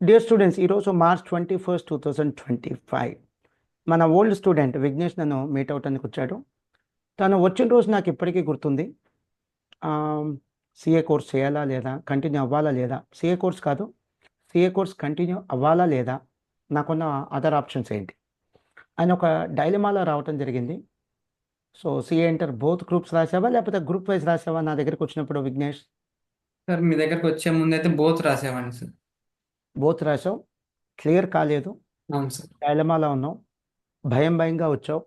Dear students, ఈరోజు March 21, 2025 మన old student Vignesh నన్ను మీట్ అవటానికి వచ్చాడు. తను వచ్చిన రోజు నాకు ఇప్పటికీ గుర్తుంది. సిఏ కోర్స్ చేయాలా లేదా, కంటిన్యూ అవ్వాలా లేదా, సిఏ కోర్స్ కాదు, సిఏ కోర్స్ కంటిన్యూ అవ్వాలా లేదా, నాకున్న అదర్ ఆప్షన్స్ ఏంటి అని ఒక డైలమాలో రావటం జరిగింది. So CA inter both groups రాసావా లేకపోతే గ్రూప్ వైజ్ రాసావా నా దగ్గరికి వచ్చినప్పుడు విఘ్నేష్? సార్ మీ దగ్గరకు వచ్చే ముందు అయితే బోత్ రాసేవాడిని సార్. బోత్ రాసావు, క్లియర్ కాలేదు, అవును సార్. డైలమాలో ఉన్నావు, భయంగా వచ్చావు.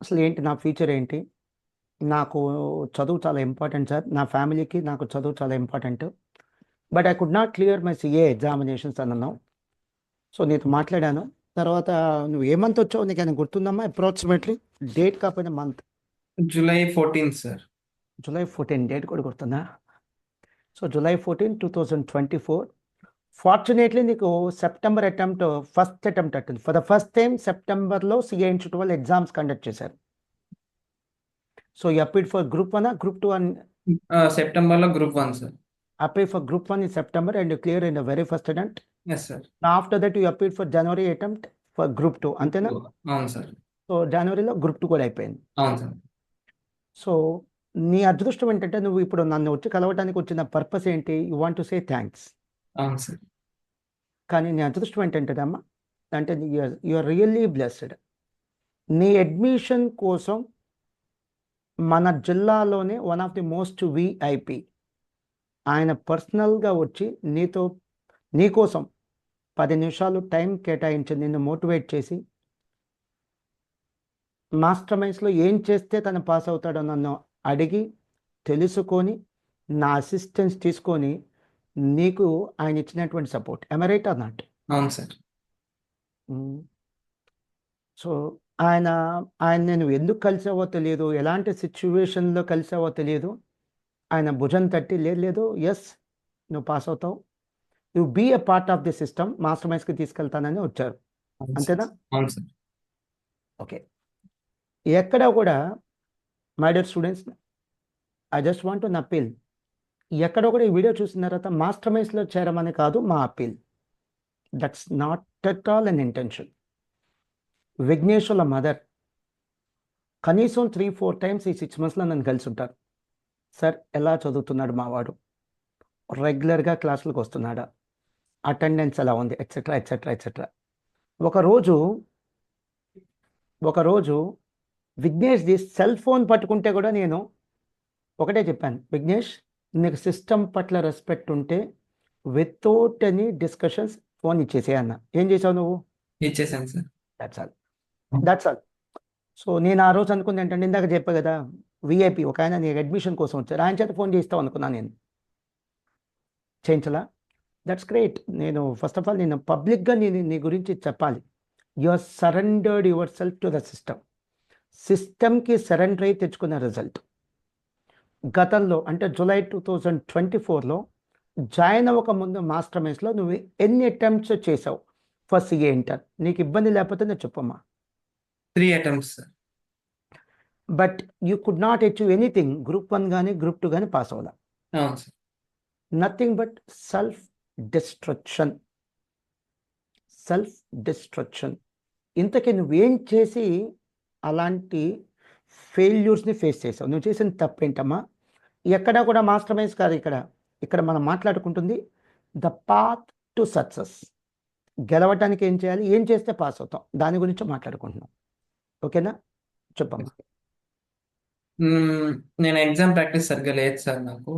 అసలు ఏంటి నా ఫ్యూచర్ ఏంటి, నాకు చదువు చాలా ఇంపార్టెంట్ సార్, నా ఫ్యామిలీకి నాకు చదువు చాలా important, but I could not clear my CA examinations అని అన్నావు. సో నీతో మాట్లాడాను. తర్వాత నువ్వు ఏ మంత్ వచ్చావు నీకు ఆయన గుర్తుందమ్మా? అప్రాక్సిమేట్లీ డేట్ కాకపోయినా month. July 14 sir. July 14 date కూడా గుర్తుందా? So July 14, 2024. ఫార్చునేట్లీ నీకు సెప్టెంబర్ అటెంప్ట్, ఫస్ట్ అటెంప్ట్ అట్టింది. ఫర్ ద ఫస్ట్ టైం సెప్టెంబర్లో సిఏ ఇన్స్టిట్యూట్ వాళ్ళు ఎగ్జామ్స్ కండక్ట్ చేశారు. So you applied for group 1, group 2 అని? సెప్టెంబర్లో group 1 sir. Apply for group 1 in September and you clear in the very first attempt. Yes sir. Now after that you appeared for January attempt for group 2 అంతేనా? అవును sir. So జనవరిలో group 2 కూడా అయిపోయింది. అవును sir. So నీ అదృష్టం ఏంటంటే నువ్వు ఇప్పుడు నన్ను వచ్చి కలవటానికి వచ్చిన పర్పస్ ఏంటి? You want to say thanks. అవును సార్. కానీ నీ అదృష్టం ఏంటంటే అమ్మా, అంటే యూఆర్ రియల్లీ బ్లెస్డ్. నీ అడ్మిషన్ కోసం మన జిల్లాలోనే one of the most VIP ఆయన పర్సనల్గా వచ్చి నీకోసం 10 నిమిషాలు టైం కేటాయించి నిన్ను మోటివేట్ చేసి మాస్టర్ మైండ్స్లో ఏం చేస్తే తను పాస్ అవుతాడో నన్ను అడిగి తెలుసుకొని నా అసిస్టెన్స్ తీసుకొని నీకు ఆయన ఇచ్చినటువంటి support. am I right or not? అవును సార్. సో ఆయన నేను ఎందుకు కలిసావో తెలియదు, ఎలాంటి సిచ్యువేషన్లో కలిసావో తెలియదు, ఆయన భుజం తట్టి లేదు ఎస్ నువ్వు పాస్ అవుతావు, you be a part of the system, Master మైండ్స్కి తీసుకెళ్తానని వచ్చారు. అంతేనా? అవును సార్. ఓకే. ఎక్కడ కూడా my dear students, I just want to appeal, ఎక్కడ కూడా ఈ వీడియో చూసిన తర్వాత మాస్టర్ మైండ్స్లో చేరమని కాదు మా appeal. That's not at all an intention. Vigneshwara mother కనీసం 3-4 టైమ్స్ ఈ 6 monthsలో నన్ను కలిసి ఉంటారు. సార్ ఎలా చదువుతున్నాడు మావాడు, రెగ్యులర్గా క్లాసులకు వస్తున్నాడా, అటెండెన్స్ ఎలా ఉంది, ఎట్సెట్రా ఎట్సెట్రా ఎట్సెట్రా. ఒకరోజు విఘ్నేష్ది సెల్ ఫోన్ పట్టుకుంటే కూడా నేను ఒకటే చెప్పాను, విఘ్నేష్ నీకు సిస్టమ్ పట్ల రెస్పెక్ట్ ఉంటే వితౌట్ ఎనీ డిస్కషన్స్ ఫోన్ ఇచ్చేసే అన్న. ఏం చేసావు నువ్వు? ఇచ్చేసాను సార్. That's all. సో నేను ఆ రోజు అనుకుంది ఏంటంటే, ఇందాక చెప్పా కదా, విఐపి ఒక ఆయన నీకు అడ్మిషన్ కోసం వచ్చారు, ఆయన చేత ఫోన్ చేస్తావు అనుకున్నాను. నేను చేయించలా. That's great. నేను ఫస్ట్ ఆఫ్ ఆల్ నేను పబ్లిక్గా నీ గురించి చెప్పాలి. You are surrendered your self to the సిస్టమ్కి సరెండర్ అయి తెచ్చుకున్న రిజల్ట్. గతంలో అంటే జూలై 2024లో జాయిన్ అవ్వక ముందు మాస్టర్ మైండ్స్లో నువ్వు ఎన్ని అటెంప్ట్స్ చేసావు ఫర్ సిఏ ఇంటర్? నీకు ఇబ్బంది లేకపోతే నేను చెప్పమ్మా. 3 attempts sir. But you could not achieve anything. Group 1 కానీ గ్రూప్ 2 కానీ పాస్ అవ్వాల. అవును sir. Nothing but self destruction. ఇంతకీ నువ్వేం చేసి అలాంటి ఫెయిల్యూర్స్ని ఫేస్ చేసావు? నువ్వు చేసిన తప్పేంటమ్మా? ఎక్కడా కూడా మాస్టర్ మైండ్స్ కాదు ఇక్కడ మనం మాట్లాడుకుంటుంది ద పాత్ టు సక్సెస్. గెలవటానికి ఏం చేయాలి, ఏం చేస్తే పాస్ అవుతాం, దాని గురించి మాట్లాడుకుంటున్నాం. ఓకేనా? చెప్పమ్మా. నేను ఎగ్జామ్ ప్రాక్టీస్ సరిగ్గా లేదు సార్. నాకు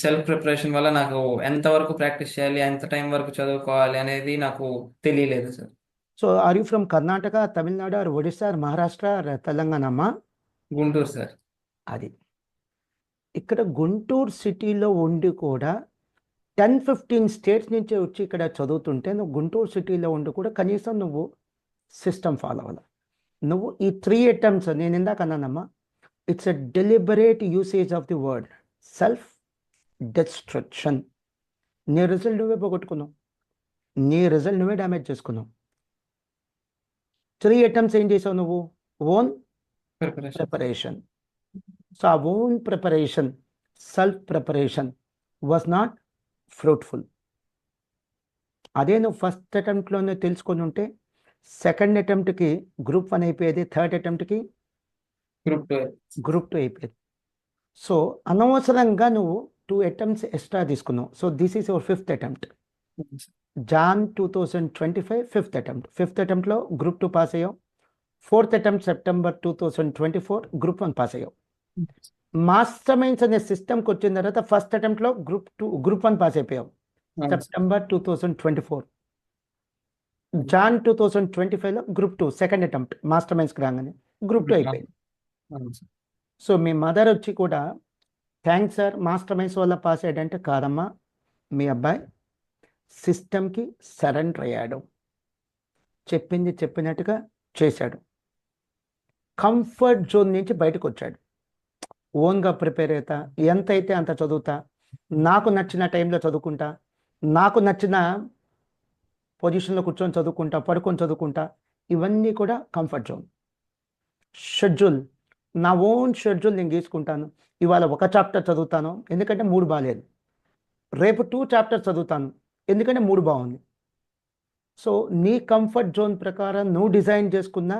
సెల్ఫ్ ప్రిపరేషన్ వల్ల నాకు ఎంతవరకు ప్రాక్టీస్ చేయాలి, ఎంత టైం వరకు చదువుకోవాలి అనేది నాకు తెలియలేదు sir. So are you from Karnataka, Tamil Nadu, or Odisha, or Maharashtra, or Telangana అమ్మా? గుంటూరు సార్. అది ఇక్కడ గుంటూరు సిటీలో ఉండి కూడా 10-15 స్టేట్స్ నుంచి వచ్చి ఇక్కడ చదువుతుంటే నువ్వు గుంటూరు సిటీలో ఉండి కూడా కనీసం నువ్వు సిస్టమ్ ఫాలో అవ్వాలి. నువ్వు ఈ 3 attempts నేను ఇందాక అన్నానమ్మా, it's a deliberate usage of the word self destruction. నీ రిజల్ట్ నువ్వే పోగొట్టుకున్నావు, నీ రిజల్ట్ నువ్వే డ్యామేజ్ చేసుకున్నావు. 3 attempts ఏం చేసావు నువ్వు? Own preparation. సో ఆ own preparation, self preparation was not fruitful. అదే నువ్వు ఫస్ట్ అటెంప్ట్లోనే తెలుసుకొని ఉంటే సెకండ్ అటెంప్ట్కి గ్రూప్ 1 అయిపోయేది, థర్డ్ అటెంప్ట్కి గ్రూప్ 2. గ్రూప్ 2 అయిపోయేది. సో అనవసరంగా నువ్వు 2 అటెంప్ట్స్ ఎక్స్ట్రా తీసుకున్నావు. So this is your 5th attempt. Jan 2025 5th attempt. 5th అటెంప్ట్లో గ్రూప్ 2 పాస్ అయ్యావు. 4th attempt September 2024 group 1 pass అయ్యావు. మాస్టర్ మైండ్స్ అనే సిస్టమ్కి వచ్చిన తర్వాత ఫస్ట్ అటెంప్ట్లో గ్రూప్ 1 పాస్ అయిపోయావు సెప్టెంబర్ 2024. జాన్ 2025లో గ్రూప్ 2 సెకండ్ అటెంప్ట్ మాస్టర్ మైండ్స్కి రాగానే గ్రూప్ 2 అయిపోయింది. సో మీ మదర్ వచ్చి కూడా థ్యాంక్స్ సార్ మాస్టర్ మైండ్స్ వల్ల పాస్ అయ్యాడంటే, కాదమ్మా మీ అబ్బాయి సిస్టమ్కి సరెండర్ అయ్యాడు, చెప్పింది చెప్పినట్టుగా చేశాడు, కంఫర్ట్ జోన్ నుంచి బయటకు వచ్చాడు. ఓన్గా ప్రిపేర్ అవుతా, ఎంత అయితే అంత చదువుతా, నాకు నచ్చిన టైంలో చదువుకుంటా, నాకు నచ్చిన పొజిషన్లో కూర్చొని చదువుకుంటా, పడుకొని చదువుకుంటా, ఇవన్నీ కూడా కంఫర్ట్ జోన్. షెడ్యూల్, నా ఓన్ షెడ్యూల్ నేను గీసుకుంటాను. ఇవాళ ఒక చాప్టర్ చదువుతాను ఎందుకంటే 3 బాగాలేదు, రేపు 2 చాప్టర్స్ చదువుతాను ఎందుకంటే 3 బాగుంది. సో నీ కంఫర్ట్ జోన్ ప్రకారం నువ్వు డిజైన్ చేసుకున్న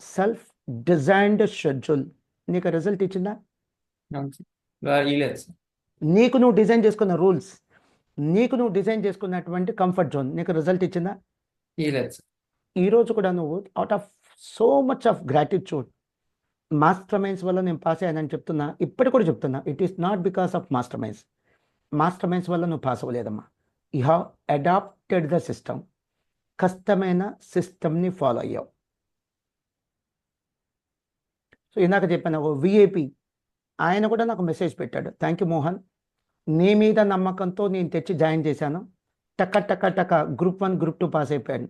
సెల్ఫ్ డిజైన్డ్ షెడ్యూల్ నీకు రిజల్ట్ ఇచ్చిందా? ఇలేదు సార్. నీకు నువ్వు డిజైన్ చేసుకున్న రూల్స్, నీకు నువ్వు డిజైన్ చేసుకున్నటువంటి కంఫర్ట్ జోన్ నీకు రిజల్ట్ ఇచ్చిందా? ఇలేదు సార్. ఈరోజు కూడా నువ్వు out of so much of gratitude Master Minds వల్ల నేను పాస్ అయ్యానని చెప్తున్నా, ఇప్పటి కూడా చెప్తున్నా, it is not because of master Minds. Master Minds వల్ల నువ్వు పాస్ అవ్వలేదమ్మా. You have adapted the system, కష్టమైన సిస్టమ్ని ఫాలో అయ్యావు. సో ఇందాక చెప్పాను విఐపి, ఆయన కూడా నాకు మెసేజ్ పెట్టాడు, థ్యాంక్ యూ మోహన్, నీ మీద నమ్మకంతో నేను తెచ్చి జాయిన్ చేశాను, టక్క గ్రూప్ 1 గ్రూప్ 2 పాస్ అయిపోయాను.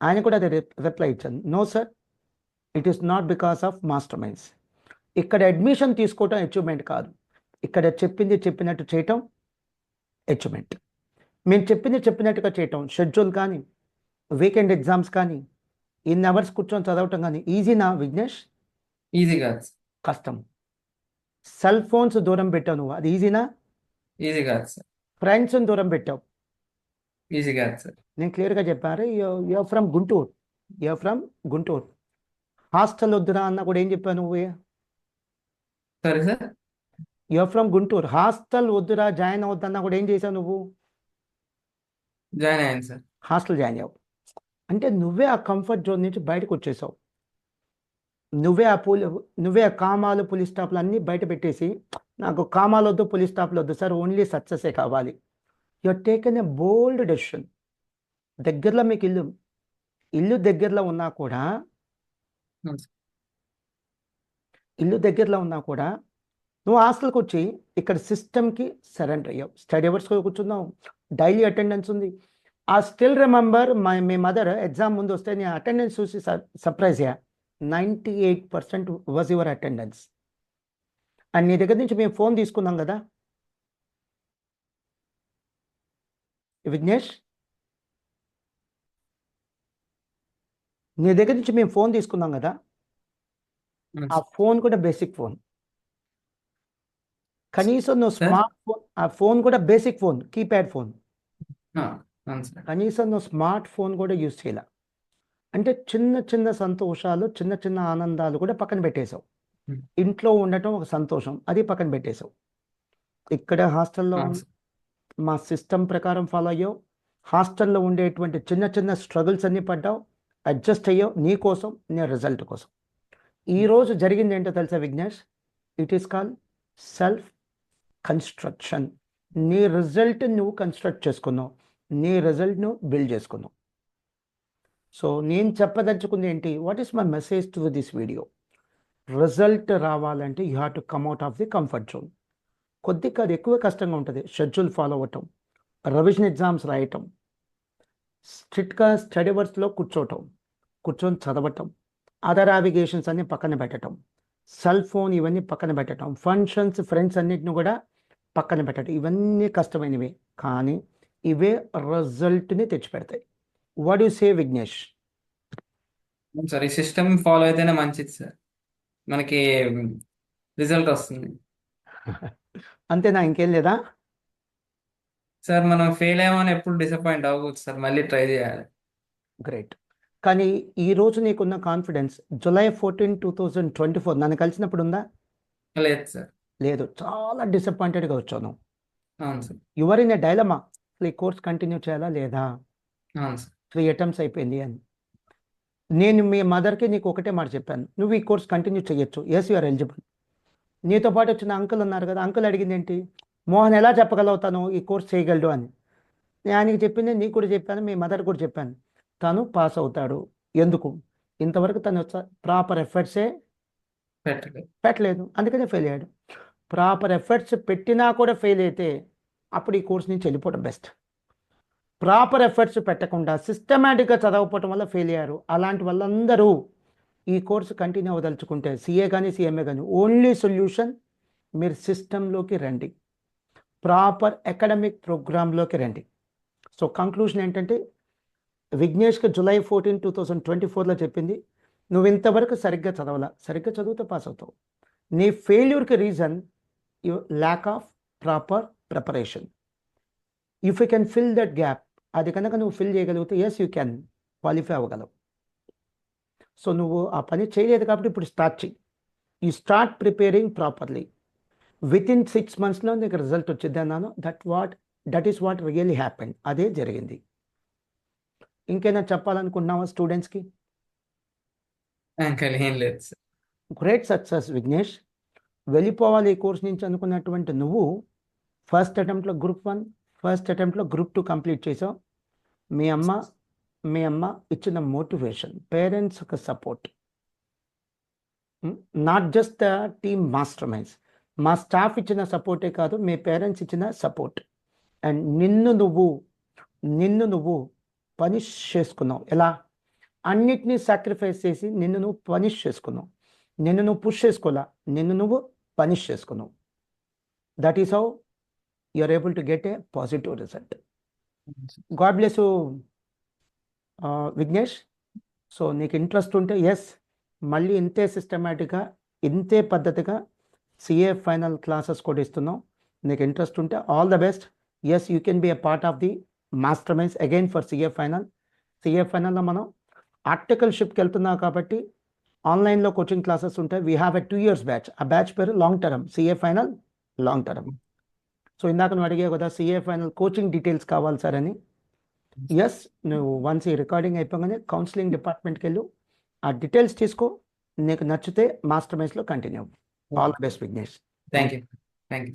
ఆయన కూడా అది రిప్లై ఇచ్చాను, no sir it is not because of master minds. ఇక్కడ అడ్మిషన్ తీసుకోవటం అచీవ్మెంట్ కాదు, ఇక్కడ చెప్పింది చెప్పినట్టు చేయటం అచీవ్మెంట్. మేము చెప్పింది చెప్పినట్టుగా చేయటం, షెడ్యూల్ కానీ వీకెండ్ ఎగ్జామ్స్ కానీ ఇన్ అవర్స్ కూర్చొని చదవటం కానీ ఈజీనా విఘ్నేష్? ఈజీ కాదు సార్. కష్టం. సెల్ ఫోన్స్ దూరం పెట్టావు నువ్వు, అది ఈజీనా? ఈజీ కాదు సార్. ఫ్రెండ్స్ని దూరం పెట్టావు, ఈజీ కాదు సార్. నేను క్లియర్గా చెప్పారు. యూఆర్ ఫ్రమ్ గుంటూరు, హాస్టల్ వద్దురా అన్న కూడా ఏం చెప్పావు నువ్వు? సరే sir. You are from Guntur, hostel వద్దురా జాయిన్ అవద్దన్నా కూడా ఏం చేసావు నువ్వు? జాయిన్ అయ్యాను సార్. హాస్టల్ జాయిన్ అయ్యావు. అంటే నువ్వే ఆ కంఫర్ట్ జోన్ నుంచి బయటకు వచ్చేసావు. నువ్వే ఆ కామాలు పులి స్టాప్లు అన్నీ బయట పెట్టేసి, నాకు కామాలు వద్దు పులి స్టాప్లు వద్దు సార్, ఓన్లీ సక్సెసే కావాలి. You are taken a bold decision. దగ్గరలో మీకు ఇల్లు దగ్గరలో ఉన్నా కూడా నువ్వు హాస్టల్కి వచ్చి ఇక్కడ సిస్టమ్కి సరెండర్ అయ్యావు. స్టడీ అవర్స్కి కూర్చున్నావు, డైలీ అటెండెన్స్ ఉంది. ఆ still remember me mother exam ముందు వస్తే నేను అటెండెన్స్ చూసి సర్ప్రైజ్ అయ్యా. 98% వాజ్ యువర్ అటెండెన్స్. అండ్ నీ దగ్గర నుంచి మేము ఫోన్ తీసుకున్నాం కదా విఘ్నేష్, నీ దగ్గర నుంచి మేము ఫోన్ తీసుకున్నాం కదా, ఆ ఫోన్ కూడా బేసిక్ ఫోన్. కనీసం నువ్వు స్మార్ట్ ఫోన్, ఆ ఫోన్ కూడా బేసిక్ ఫోన్, కీప్యాడ్ ఫోన్, కనీసం నువ్వు స్మార్ట్ ఫోన్ కూడా యూజ్ చేయాల. అంటే చిన్న సంతోషాలు, చిన్న ఆనందాలు కూడా పక్కన పెట్టేశావు. ఇంట్లో ఉండటం ఒక సంతోషం, అది పక్కన పెట్టేశావు. ఇక్కడ హాస్టల్లో మా సిస్టమ్ ప్రకారం ఫాలో అయ్యావు. హాస్టల్లో ఉండేటువంటి చిన్న స్ట్రగుల్స్ అన్నీ పడ్డావు, అడ్జస్ట్ అయ్యావు నీ కోసం, నీ రిజల్ట్ కోసం. ఈరోజు జరిగింది ఏంటో తెలుసా Vignesh? It is called self construction. నీ రిజల్ట్ నువ్వు కన్స్ట్రక్ట్ చేసుకున్నావు, నీ రిజల్ట్ నువ్వు బిల్డ్ చేసుకున్నావు. సో నేను చెప్పదలుచుకుంది ఏంటి, what is my message to this video? Result రావాలంటే you have to come out of the comfort zone. కొద్దిగా అది ఎక్కువ కష్టంగా ఉంటుంది. షెడ్యూల్ ఫాలో అవ్వటం, రివిజన్ ఎగ్జామ్స్ రాయటం, స్ట్రిక్ట్గా స్టడీ అవర్స్లో కూర్చొని చదవటం, అదర్ నావిగేషన్స్ అన్ని పక్కన పెట్టడం, సెల్ ఫోన్ ఇవన్నీ పక్కన పెట్టడం, ఫంక్షన్స్ ఫ్రెండ్స్ అన్నిటిని కూడా పక్కన పెట్టడం, ఇవన్నీ కష్టమైనవి. కానీ ఇవే రిజల్ట్ని తెచ్చిపెడతాయి. What you say Vignesh? Sir, ఈ సిస్టమ్ ఫాలో అయితేనే మంచిది సార్, మనకి రిజల్ట్ వస్తుంది. అంతేనా, ఇంకేం లేదా? సార్ మనం ఫెయిల్ అయ్యామని ఎప్పుడు డిసప్పాయింట్ అవ్వకూడదు సార్, మళ్ళీ ట్రై చేయాలి. గ్రేట్. కానీ ఈ రోజు నీకున్న కాన్ఫిడెన్స్ July 14, 2024 నన్ను కలిసినప్పుడు ఉందా? లేదు సార్. లేదు. చాలా డిసప్పాయింటెడ్గా వచ్చావు నువ్వు. అవును sir. Your in a dilemma. అసలు ఈ కోర్స్ కంటిన్యూ చేయాలా లేదా? అవును సార్. 3 అటెంప్ట్స్ అయిపోయింది అని. నేను మీ మదర్కి నీకు ఒకటే మాట చెప్పాను, నువ్వు ఈ కోర్స్ కంటిన్యూ చేయొచ్చు. Yes you are eligible. నీతో పాటు వచ్చిన అంకుల్ ఉన్నారు కదా, అంకుల్ అడిగింది ఏంటి, మోహన్ ఎలా చెప్పగలుగుతాను ఈ కోర్స్ చేయగలడు అని. నేను ఆయనకి చెప్పింది నీకు కూడా చెప్పాను, మీ మదర్ కూడా చెప్పాను. తను పాస్ అవుతాడు. ఎందుకు? ఇంతవరకు తను ప్రాపర్ ఎఫర్ట్సే పెట్టలేదు. పెట్టలేదు, అందుకనే ఫెయిల్ అయ్యాడు. ప్రాపర్ ఎఫర్ట్స్ పెట్టినా కూడా ఫెయిల్ అయితే అప్పుడు ఈ కోర్స్ నుంచి వెళ్ళిపోవడం బెస్ట్. ప్రాపర్ ఎఫర్ట్స్ పెట్టకుండా సిస్టమేటిక్గా చదవకపోవటం వల్ల ఫెయిల్ అయ్యారు. అలాంటి వాళ్ళందరూ ఈ కోర్సు కంటిన్యూ అవ్వదలుచుకుంటే సిఏ కానీ సిఎంఏ కానీ ఓన్లీ సొల్యూషన్ మీరు సిస్టంలోకి రండి, ప్రాపర్ అకాడమిక్ ప్రోగ్రాంలోకి రండి. సో కంక్లూషన్ ఏంటంటే విఘ్నేష్కి July 14, 2024లో చెప్పింది, నువ్వు ఇంతవరకు సరిగ్గా చదవాలా, సరిగ్గా చదివితే పాస్ అవుతావు. నీ ఫెయిల్యూర్కి reason you lack of proper preparation. If you can fill that gap, అది కనుక నువ్వు ఫిల్ చేయగలిగితే ఎస్ యూ క్యాన్ క్వాలిఫై అవ్వగలవు. సో నువ్వు ఆ పని చేయలేదు కాబట్టి ఇప్పుడు స్టార్ట్ చెయ్యి. You start preparing properly. Within 6 monthsలో నీకు రిజల్ట్ వచ్చింది అన్నాను. That is what really happened. అదే జరిగింది. ఇంకేనా చెప్పాలనుకుంటున్నావా స్టూడెంట్స్కి? ఇంకా ఏం లేదు సార్. Great success Vignesh. వెళ్ళిపోవాలి ఈ కోర్స్ నుంచి అనుకున్నటువంటి నువ్వు ఫస్ట్ అటెంప్ట్లో Group 1, ఫస్ట్ అటెంప్ట్లో Group 2 కంప్లీట్ చేసావు. మీ అమ్మ ఇచ్చిన మోటివేషన్, పేరెంట్స్ ఒక support, not just the team Master Minds, మా స్టాఫ్ ఇచ్చిన సపోర్టే కాదు, మీ పేరెంట్స్ ఇచ్చిన సపోర్ట్. అండ్ నిన్ను నువ్వు పనిష్ చేసుకున్నావు. ఎలా? అన్నిటినీ సాక్రిఫైస్ చేసి నిన్ను నువ్వు పనిష్ చేసుకున్నావు. నిన్ను నువ్వు పుష్ చేసుకోవాలా, నిన్ను నువ్వు పనిష్ చేసుకున్నావు. That is how you are able to get a positive result. God bless you Vignesh. So నీకు ఇంట్రెస్ట్ ఉంటే ఎస్, మళ్ళీ ఇంతే సిస్టమేటిక్గా ఇంతే పద్ధతిగా సిఏ ఫైనల్ క్లాసెస్ కూడా ఇస్తున్నాం. నీకు ఇంట్రెస్ట్ ఉంటే all the best. Yes, you can be a part of the master minds again for CA final. CA ఫైనల్లో మనం ఆర్టికల్షిప్కి వెళ్తున్నాం కాబట్టి ఆన్లైన్లో కోచింగ్ క్లాసెస్ ఉంటాయి. We have a 2 years batch. ఆ బ్యాచ్ పేరు long term, CA final long term. So ఇందాక నువ్వు అడిగావు కదా సిఏ ఫైనల్ కోచింగ్ డీటెయిల్స్ కావాలి సార్ అని. ఎస్, నువ్వు వన్స్ ఈ రికార్డింగ్ అయిపోగానే కౌన్సిలింగ్ డిపార్ట్మెంట్కి వెళ్ళు, ఆ డీటెయిల్స్ తీసుకో. నీకు నచ్చితే మాస్టర్ మైండ్స్లో continue. All the best Vignesh. Thank you. Thank you.